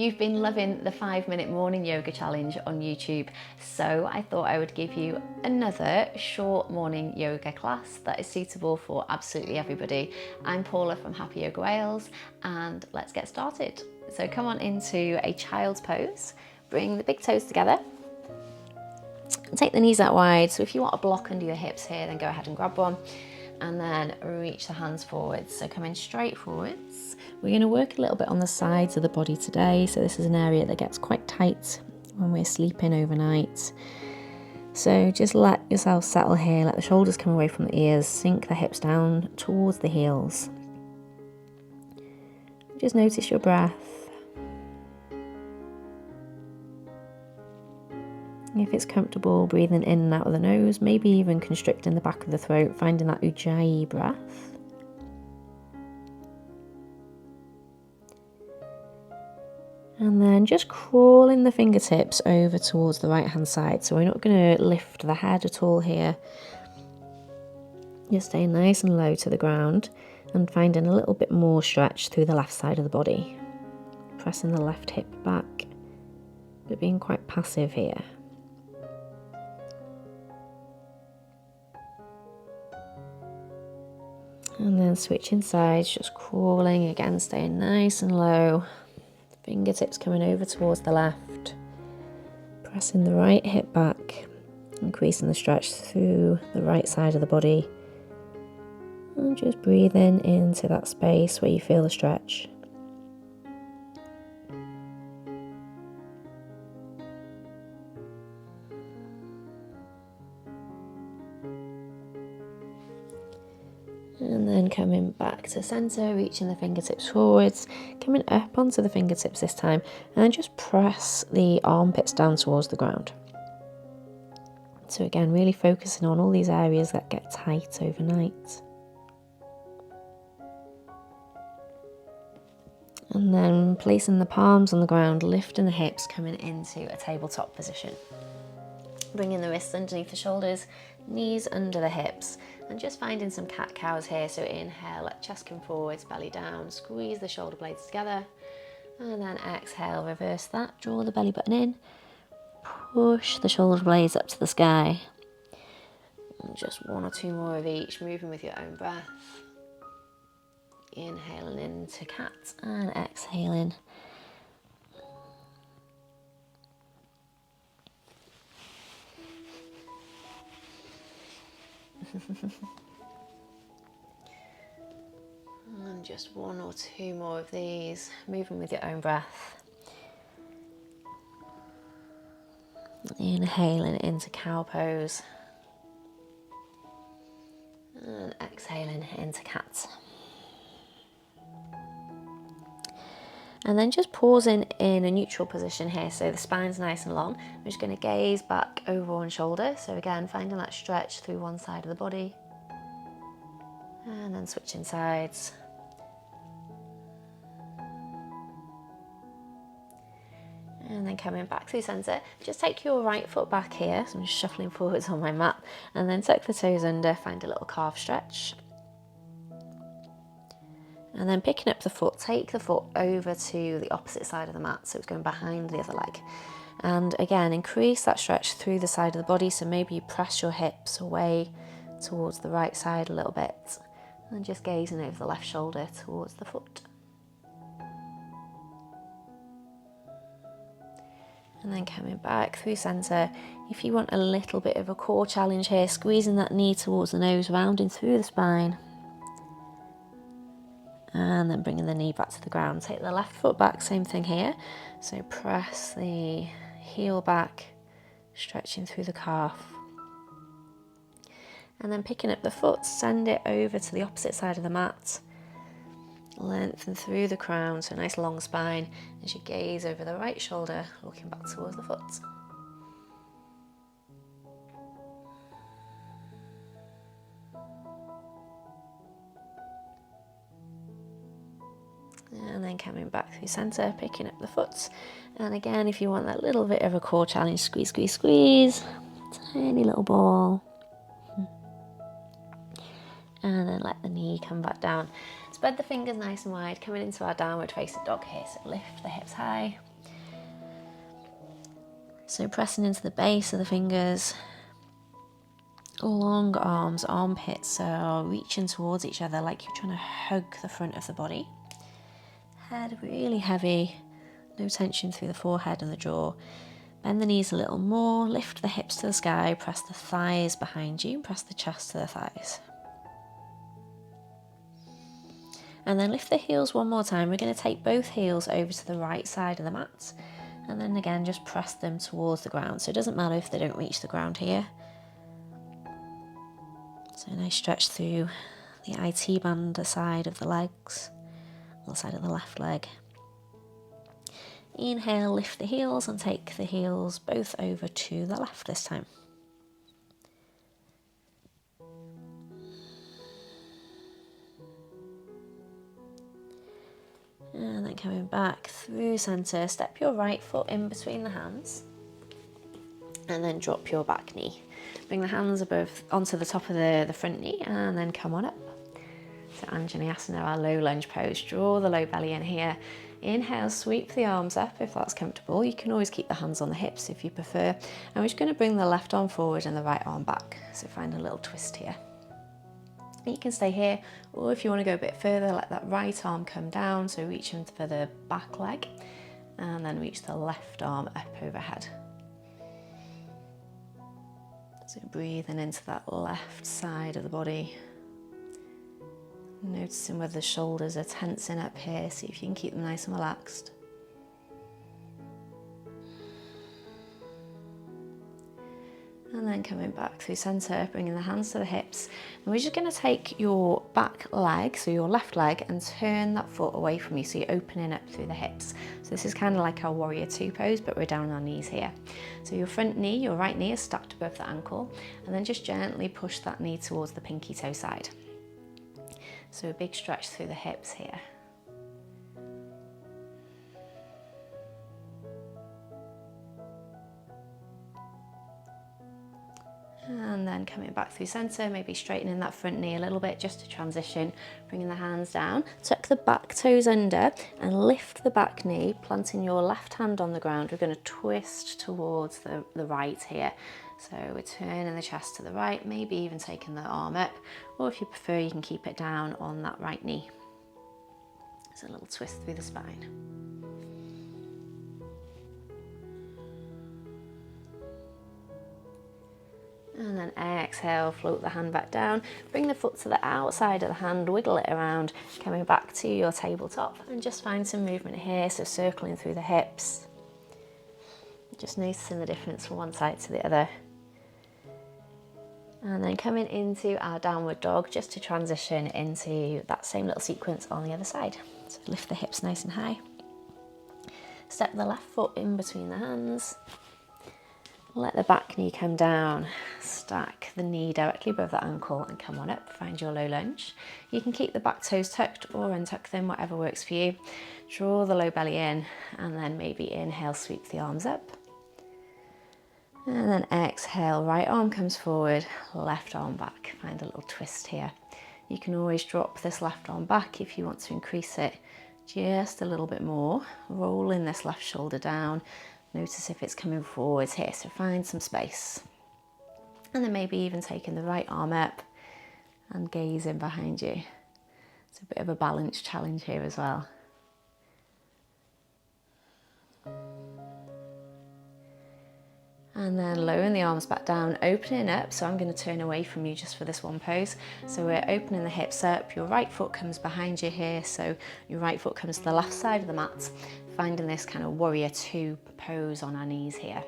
You've been loving the 5-minute morning yoga challenge on YouTube, so I thought I would give you another short morning yoga class that is suitable for absolutely everybody. I'm Paula from Happy Yoga Wales, and let's get started. So come on into a child's pose, bring the big toes together, take the knees out wide. So if you want a block under your hips here, then go ahead and grab one, and then reach the hands forwards. So coming straight forwards. We're going to work a little bit on the sides of the body today. So this is an area that gets quite tight when we're sleeping overnight. So just let yourself settle here, let the shoulders come away from the ears, sink the hips down towards the heels. Just notice your breath. If it's comfortable, breathing in and out of the nose, maybe even constricting the back of the throat, finding that ujjayi breath. And then just crawling the fingertips over towards the right hand side. So we're not going to lift the head at all here. Just staying nice and low to the ground and finding a little bit more stretch through the left side of the body. Pressing the left hip back, but being quite passive here. And then switching sides, just crawling again, staying nice and low. Fingertips coming over towards the left. Pressing the right hip back, increasing the stretch through the right side of the body. And just breathing into that space where you feel the stretch. And then coming back to centre, reaching the fingertips forwards, coming up onto the fingertips this time, and then just press the armpits down towards the ground. So again, really focusing on all these areas that get tight overnight. And then placing the palms on the ground, lifting the hips, coming into a tabletop position. Bringing the wrists underneath the shoulders, knees under the hips, and just finding some cat-cows here. So inhale, let chest come forwards, belly down, squeeze the shoulder blades together, and then exhale, reverse that, draw the belly button in, push the shoulder blades up to the sky, and just one or two more of each, moving with your own breath. Inhaling into cat and exhaling. And just one or two more of these, moving with your own breath. Inhaling into cow pose. And exhaling into cat. And then just pausing in a neutral position here, so the spine's nice and long. I'm just going to gaze back over one shoulder. So again, finding that stretch through one side of the body. And then switching sides. And then coming back through centre. Just take your right foot back here. So I'm just shuffling forwards on my mat. And then tuck the toes under, find a little calf stretch. And then picking up the foot, take the foot over to the opposite side of the mat, so it's going behind the other leg. And again, increase that stretch through the side of the body, so maybe you press your hips away towards the right side a little bit, and just gazing over the left shoulder towards the foot. And then coming back through centre. If you want a little bit of a core challenge here, squeezing that knee towards the nose, rounding through the spine. And then bringing the knee back to the ground. Take the left foot back, same thing here. So press the heel back, stretching through the calf. And then picking up the foot, send it over to the opposite side of the mat. Lengthen through the crown, so a nice long spine as you gaze over the right shoulder, looking back towards the foot. And then coming back through centre, picking up the foot. And again, if you want that little bit of a core challenge, squeeze, squeeze, squeeze. Tiny little ball. And then let the knee come back down. Spread the fingers nice and wide, coming into our downward facing dog here. So lift the hips high. So pressing into the base of the fingers, long arms, armpits, so reaching towards each other like you're trying to hug the front of the body. Head really heavy, no tension through the forehead and the jaw. Bend the knees a little more, lift the hips to the sky, press the thighs behind you, press the chest to the thighs. And then lift the heels one more time. We're going to take both heels over to the right side of the mat. And then again, just press them towards the ground. So it doesn't matter if they don't reach the ground here. So a nice stretch through the IT band, the side of the legs, the side of the left leg. Inhale, lift the heels and take the heels both over to the left this time. And then coming back through centre, step your right foot in between the hands and then drop your back knee. Bring the hands above onto the top of the front knee and then come on up. So Anjaneyasana, our low lunge pose. Draw the low belly in here. Inhale, sweep the arms up if that's comfortable. You can always keep the hands on the hips if you prefer. And we're just going to bring the left arm forward and the right arm back. So find a little twist here. You can stay here, or if you want to go a bit further, let that right arm come down, so reach in for the back leg, and then reach the left arm up overhead. So breathing into that left side of the body. Noticing whether the shoulders are tensing up here, see if you can keep them nice and relaxed. And then coming back through centre, bringing the hands to the hips. And we're just going to take your back leg, so your left leg, and turn that foot away from you, so you're opening up through the hips. So this is kind of like our warrior two pose, but we're down on our knees here. So your front knee, your right knee is stacked above the ankle, and then just gently push that knee towards the pinky toe side. So a big stretch through the hips here. And then coming back through centre, maybe straightening that front knee a little bit just to transition, bringing the hands down, tuck the back toes under and lift the back knee, planting your left hand on the ground. We're going to twist towards the right here. So we're turning the chest to the right, maybe even taking the arm up, or if you prefer, you can keep it down on that right knee. It's a little twist through the spine. And then exhale, float the hand back down, bring the foot to the outside of the hand, wiggle it around, coming back to your tabletop, and just find some movement here, so circling through the hips. Just noticing the difference from one side to the other. And then coming into our downward dog, just to transition into that same little sequence on the other side. So lift the hips nice and high. Step the left foot in between the hands. Let the back knee come down, stack the knee directly above the ankle and come on up, find your low lunge. You can keep the back toes tucked or untuck them, whatever works for you. Draw the low belly in and then maybe inhale, sweep the arms up. And then exhale, right arm comes forward, left arm back. Find a little twist here. You can always drop this left arm back if you want to increase it just a little bit more. Rolling this left shoulder down. Notice if it's coming forwards here, so find some space. And then maybe even taking the right arm up and gazing behind you. It's a bit of a balance challenge here as well. And then lowering the arms back down, opening up. So I'm going to turn away from you just for this one pose. So we're opening the hips up, your right foot comes behind you here. So your right foot comes to the left side of the mat, finding this kind of warrior two pose on our knees here.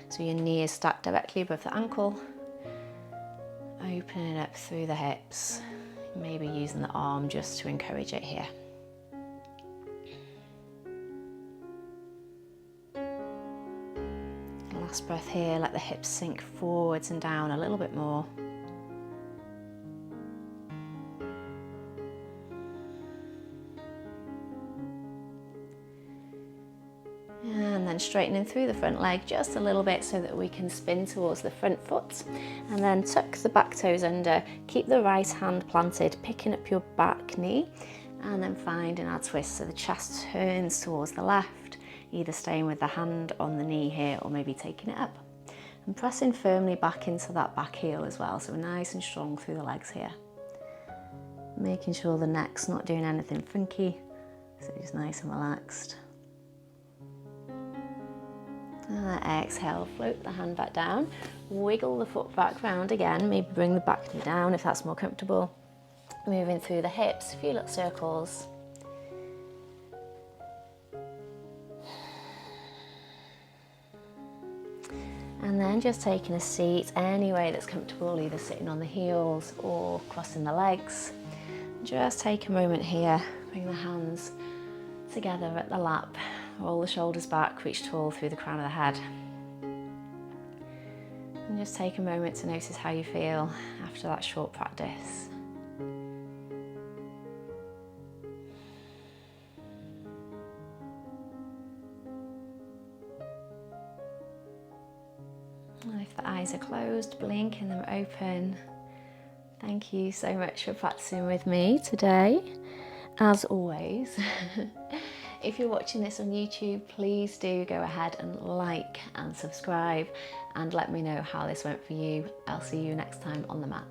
So your knee is stacked directly above the ankle, opening up through the hips, maybe using the arm just to encourage it here. Last breath here, let the hips sink forwards and down a little bit more. And then straightening through the front leg just a little bit so that we can spin towards the front foot. And then tuck the back toes under, keep the right hand planted, picking up your back knee, and then finding our twist so the chest turns towards the left. either staying with the hand on the knee here or maybe taking it up. And pressing firmly back into that back heel as well, so we're nice and strong through the legs here. Making sure the neck's not doing anything funky, so just nice and relaxed. And exhale, float the hand back down, wiggle the foot back round again, maybe bring the back knee down if that's more comfortable. Moving through the hips, a few little circles. And then just taking a seat any way that's comfortable, either sitting on the heels or crossing the legs. Just take a moment here, bring the hands together at the lap, roll the shoulders back, reach tall through the crown of the head. And just take a moment to notice how you feel after that short practice. If the eyes are closed, blinking them open. Thank you so much for practicing with me today. As always, if you're watching this on YouTube, please do go ahead and like and subscribe and let me know how this went for you. I'll see you next time on the mat.